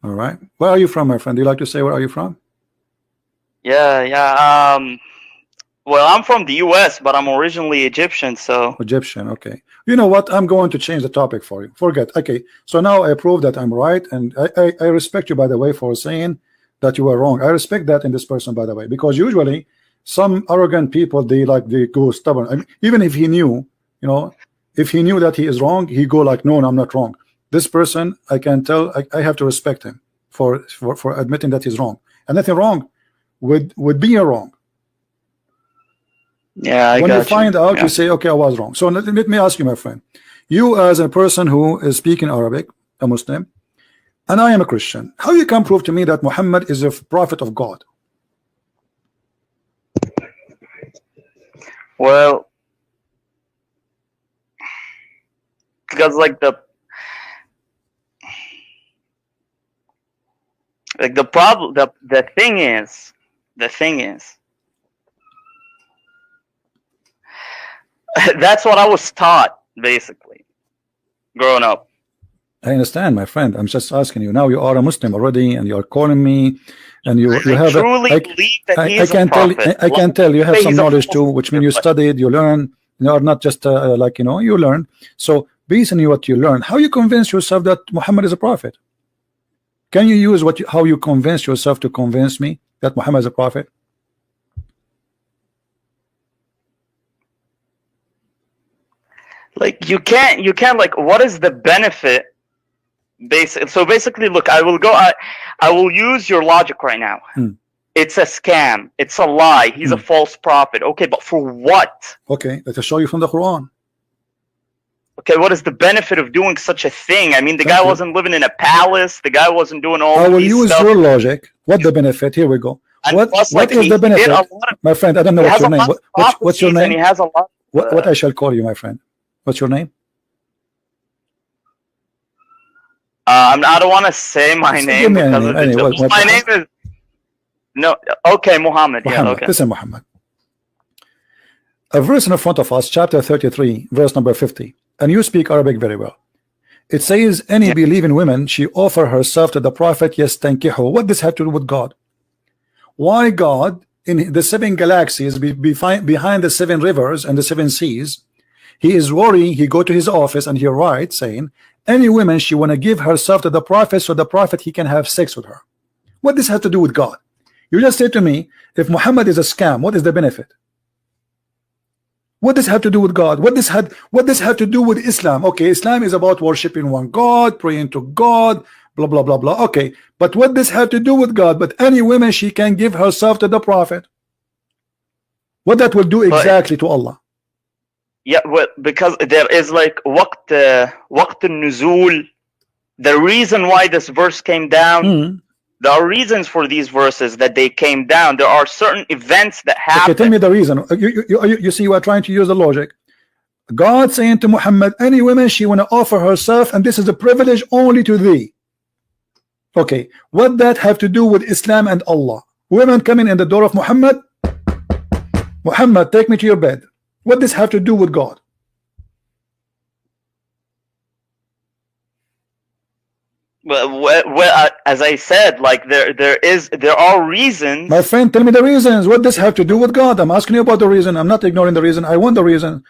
All right. Where are you from, my friend? Do you like to say where are you from? Yeah, yeah. Well, I'm from the U.S., but I'm originally Egyptian, so. Egyptian. Okay. You know what? I'm going to change the topic for you. Forget. Okay. So now I prove that I'm right, and I respect you, by the way, for saying that you were wrong. I respect that in this person, by the way, because usually some arrogant people, they go stubborn. I mean, even if he knew, you know, if he knew that he is wrong, he go like, no, I'm not wrong. This person, I can tell, I have to respect him for admitting that he's wrong, and nothing wrong with being wrong. Yeah, I When you got you. find out, Yeah. you say, okay, I was wrong. So let me ask you, my friend, you as a person who is speaking Arabic, a Muslim, and I am a Christian, how you can prove to me that Muhammad is a prophet of God? Well, because the problem, the thing is, that's what I was taught basically growing up. I understand, my friend. I'm just asking you. Now you are a Muslim already, and you are calling me, and you I have truly believe that he I is a can tell prophet. I can tell you have Say some he's a knowledge too, false which means prophet, you but studied, you learn, you know, not just like you learn. So based on what you learn, how you convince yourself that Muhammad is a prophet? Can you use how you convince yourself to convince me that Muhammad is a prophet? like you can't like what is the benefit? So basically, look, I will use your logic right now. It's a scam. It's a lie. He's a false prophet. Okay, but for what? Okay, let us show you from the Quran. Okay, what is the benefit of doing such a thing? I mean, the Thank guy you. wasn't living in a palace. The guy wasn't doing all I of will these use stuff. your logic. What the benefit? Here we go. And What plus, what like, is the he did a benefit? lot of, My friend, I don't know he what's has your a name. lot of What's your prophecies, and name? he has a lot. What I shall call you, my friend? What's your name? I don't want to say my So name give me any because name. of the joke. My name is no. Okay, Muhammad. Yeah. Muhammad. Okay. Listen, Muhammad. A verse in front of us, chapter 33, verse number 50. And you speak Arabic very well. It says, any Yeah. believing woman, she offer herself to the prophet, yes, tankihu. What does have to do with God? Why God, in the 7 galaxies, behind the 7 rivers and the 7 seas, he is worrying, he go to his office and he writes saying, any woman, she want to give herself to the prophet so the prophet, he can have sex with her. What does have to do with God? You just said to me, if Muhammad is a scam, what is the benefit? What does have to do with God? What does have to do with Islam? Okay, Islam is about worshiping one God, praying to God, blah blah blah blah. Okay, but what does have to do with God? But any woman, she can give herself to the prophet. What that will do exactly to Allah? Yeah, well, because there is like waqt al-nuzul. The reason why this verse came down, there are reasons for these verses that they came down. There are certain events that happen. Okay, tell me the reason. You see, you are trying to use the logic. God saying to Muhammad, any woman, she want to offer herself, and this is a privilege only to thee. Okay, what that have to do with Islam and Allah? Women coming in the door of Muhammad, Muhammad, take me to your bed. What does have to do with God? Well, as I said, like there are reasons. My friend, tell me the reasons. What does have to do with God? I'm asking you about the reason. I'm not ignoring the reason. I want the reason.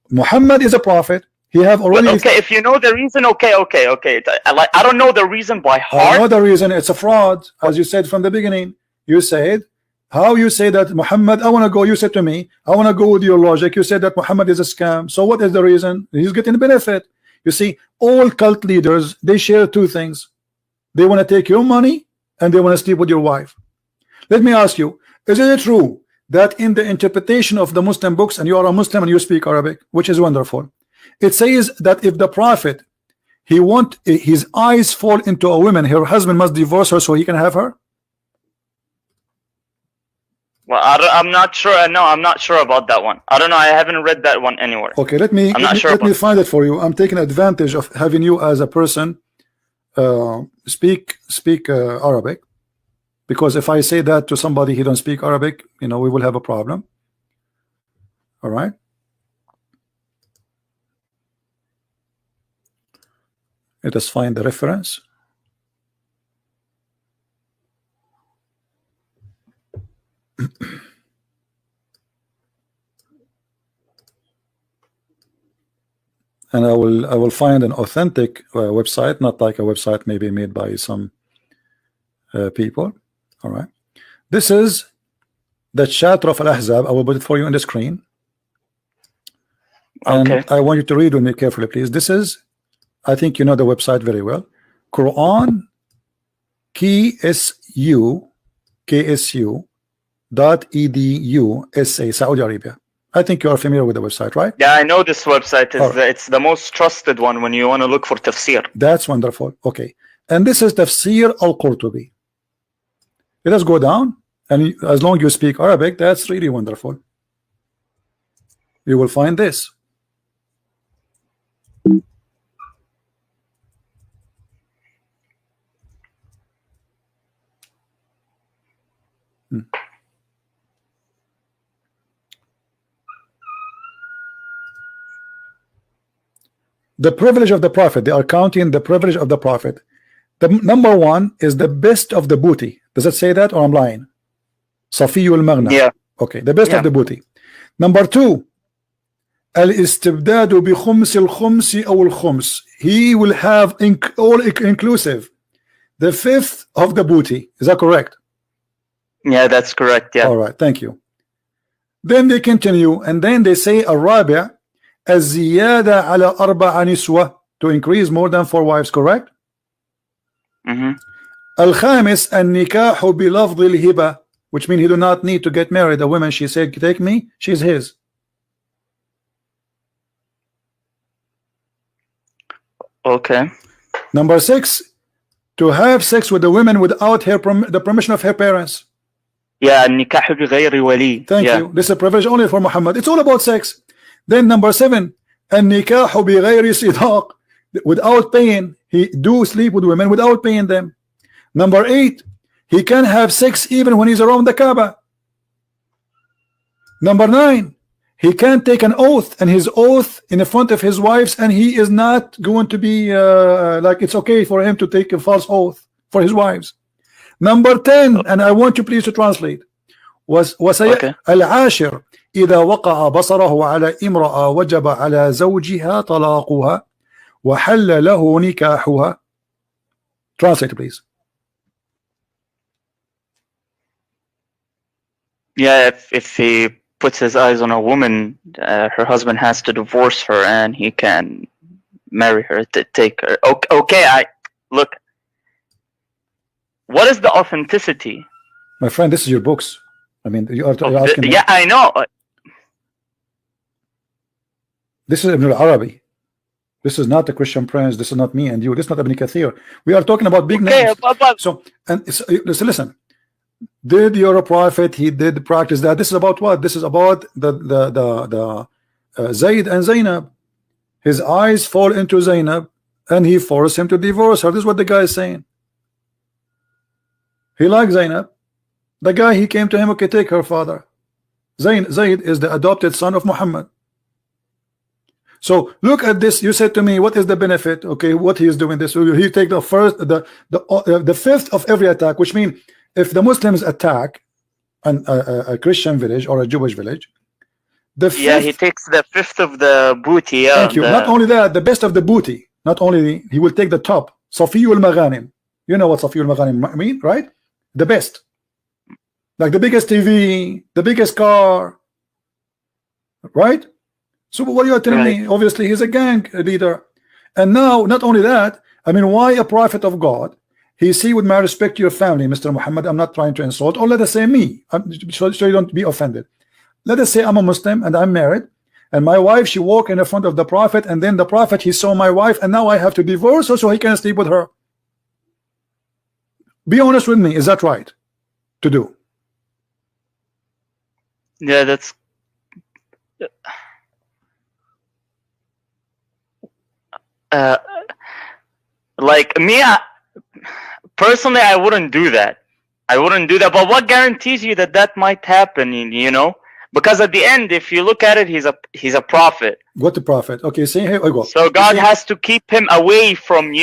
Muhammad is a prophet. He have already. Well, okay, if you know the reason, okay. I don't know the reason by heart. I know the reason. It's a fraud, as you said from the beginning. You said, how you say that Muhammad? I want to go. You said to me, I want to go with your logic. You said that Muhammad is a scam. So what is the reason? He's getting the benefit. You see, all cult leaders, they share 2 things. They want to take your money and they want to sleep with your wife. Let me ask you, is it true that in the interpretation of the Muslim books, and you are a Muslim and you speak Arabic, which is wonderful, it says that if the prophet, he want his eyes fall into a woman, her husband must divorce her so he can have her? Well, I'm not sure. No, I'm not sure about that one. I don't know. I haven't read that one anywhere. Okay, let me find it for you. I'm taking advantage of having you as a person speak Arabic, because if I say that to somebody he don't speak Arabic, we will have a problem. All right. Let us find the reference. And I will find an authentic website, not like a website maybe made by some people. All right, this is the chapter of Al-Ahzab. I will put it for you on the screen, and Okay. I want you to read with me carefully, please. This is, I think you know the website very well, Quran KSU.edu SA, Saudi Arabia. I think you are familiar with the website, right? Yeah, I know this website is Right. it's the most trusted one when you want to look for tafsir. That's wonderful. Okay, and this is Tafsir Al-Qurtubi. Let us go down, and as long as you speak Arabic, that's really wonderful. You will find this. The privilege of the Prophet. They are counting the privilege of the Prophet. The number one is the best of the booty. Does it say that, or I'm lying? Safiyul Maghna. Yeah. Okay, the best of the booty. Number two, Al-istibdadu bi khums al-khums aw al-khums. He will have all inclusive. The fifth of the booty. Is that correct? Yeah, that's correct. Yeah. All right, thank you. Then they continue, and then they say الرابع الزيادة على أربع نسوة, to increase more than 4 wives, correct? الخامس النكاح بلفظ الهبة, which means he do not need to get married. The woman, she said, take me, she's his. Okay. Number 6, to have sex with the women without the permission of her parents. Yeah, النكاح بغير ولي. Thank you. This is a privilege only for Muhammad. It's all about sex. Then number 7, النكاح بغير صداق, without paying. He do sleep with women without paying them. Number 8, he can have sex even when he's around the Kaaba. Number 9, he can take an oath, and his oath in the front of his wives, and he is not going to be like it's okay for him to take a false oath for his wives. Number 10, and I want you please to translate, was العاشر إذا وقع بصره على امرأة وجب على زوجها طلاقها وحل له نكاحها. Translate please. Yeah, if he puts his eyes on a woman, her husband has to divorce her, and he can marry her to take her. Okay, look. What is the authenticity? My friend, this is your books. I mean, you're asking me. Yeah, I know. This is Ibn al-Arabi. This is not the Christian Prince. This is not me and you. This is not Ibn Kathir. We are talking about big names. So, and listen. Did your prophet? He did practice that. This is about what? This is about the Zayd and Zainab. His eyes fall into Zainab, and he forced him to divorce her. This is what the guy is saying. He liked Zainab. The guy, he came to him, okay, take her father. Zayd is the adopted son of Muhammad. So look at this. You said to me, what is the benefit? Okay, what he is doing this. So he take the first, the fifth of every attack, which means if the Muslims attack a Christian village or a Jewish village, the fifth, he takes the fifth of the booty. Yeah, thank you. Not only that, the best of the booty. Not only he will take the top. Safiyul Maghanim. You know what Safiyul Maghanim mean, right? The best, like the biggest TV, the biggest car, right? So what you are telling me? Obviously, he's a gang leader, and now not only that. I mean, why a prophet of God? He see, with my respect to your family, Mr. Muhammad, I'm not trying to insult, or let us say me, so you don't be offended. Let us say I'm a Muslim and I'm married, and my wife, she walked in the front of the prophet, and then the prophet, he saw my wife, and now I have to divorce her so he can sleep with her. Be honest with me, is that right to do? Yeah, that's like me. Personally, I wouldn't do that. I wouldn't do that. But what guarantees you that that might happen? You know, because at the end, if you look at it, he's a prophet. What the prophet? Okay, see here we go. So God has to keep him away from,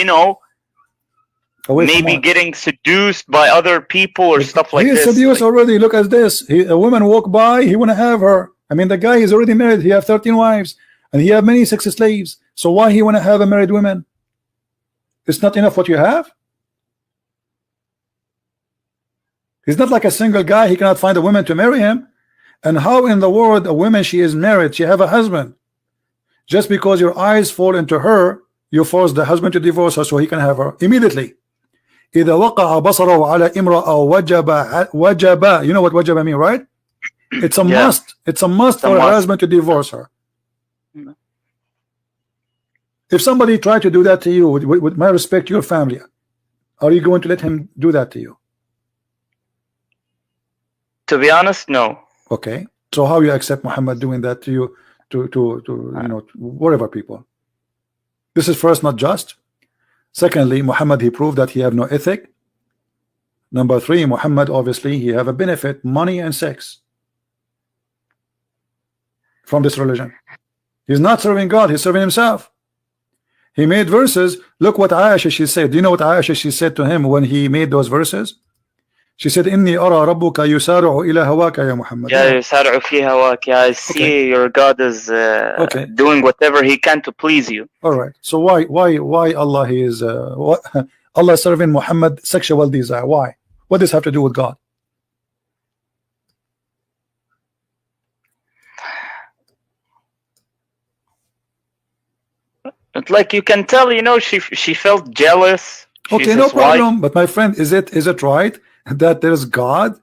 Away from maybe what? getting seduced by other people or stuff like He is this. seduced Like, already. Look at this. A woman walk by, he want to have her. I mean, the guy is already married. He have 13 wives, and he have many sex slaves. So why he want to have a married woman? It's not enough what you have. He's not like a single guy. He cannot find a woman to marry him. And how in the world a woman, she is married, she have a husband, just because your eyes fall into her, you force the husband to divorce her so he can have her immediately. إذا وقع بصره على امرأة وجب. You know what wajaba mean, right? It's a yeah. must. It's a must It's a for a must. husband to divorce her. If somebody tried to do that to you, with my respect, your family, are you going to let him do that to you? To be honest, no. Okay. So how you accept Muhammad doing that to you, to you know, whatever people? This is first not just. Secondly, Muhammad, he proved that he have no ethic. Number three, Muhammad, obviously he have a benefit, money and sex, from this religion. He's not serving God, he's serving himself. He made verses. Look what Aisha, she said. Do you know what Aisha, she said to him when he made those verses? She said, إني أرى ربك يسارع إلى هواك يا محمد. Yeah, يسارع في هواك. Yeah, I see your God is doing whatever he can to please you. All right. So why Allah is Allah serving Muhammad sexual desire? Why? What does this have to do with God? It's like you can tell, you know, she felt jealous. Okay, She's no his problem. wife. But my friend, is it right that there's God?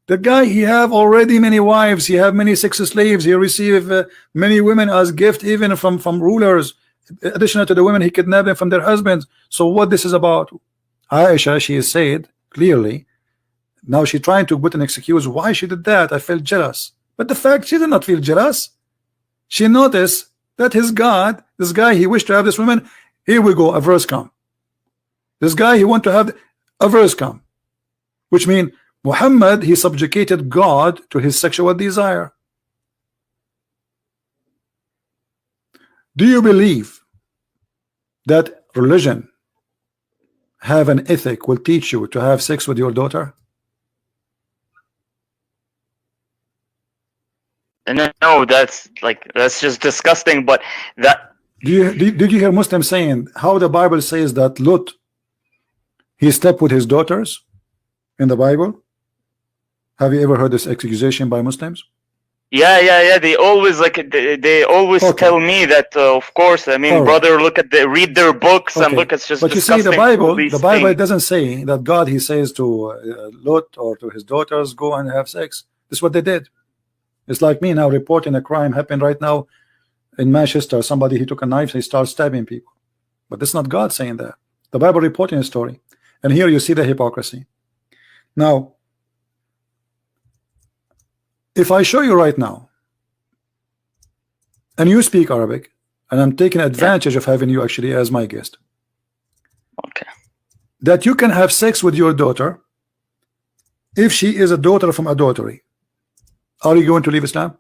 The guy, he have already many wives, he have many sex slaves, he receive many women as gift, even from rulers, additional to the women he kidnapped them from their husbands. So what this is about? Aisha, she is said clearly, now she trying to put an excuse why she did that. I felt jealous, but the fact, she did not feel jealous. She noticed that his God, this guy, he wished to have this woman. Here we go, a verse come. This guy, he want to have a verse come, which means Muhammad, he subjugated God to his sexual desire. Do you believe that religion have an ethic will teach you to have sex with your daughter? No, that's just disgusting. But that, did you hear Muslims saying how the Bible says that Lot, he slept with his daughters in the Bible? Have you ever heard this accusation by Muslims? Yeah. They always they always tell me that. Of course, I mean, brother, look at read their books and look. It's just. But you see, the Bible, it doesn't say that God, he says to Lot or to his daughters, go and have sex. This is what they did. It's like me now reporting a crime happened right now in Manchester. Somebody, he took a knife, he started stabbing people. But this is not God saying that. The Bible reporting a story, and here you see the hypocrisy. Now, if I show you right now, and you speak Arabic, and I'm taking advantage of having you actually as my guest, okay, that you can have sex with your daughter if she is a daughter from adultery, are you going to leave Islam?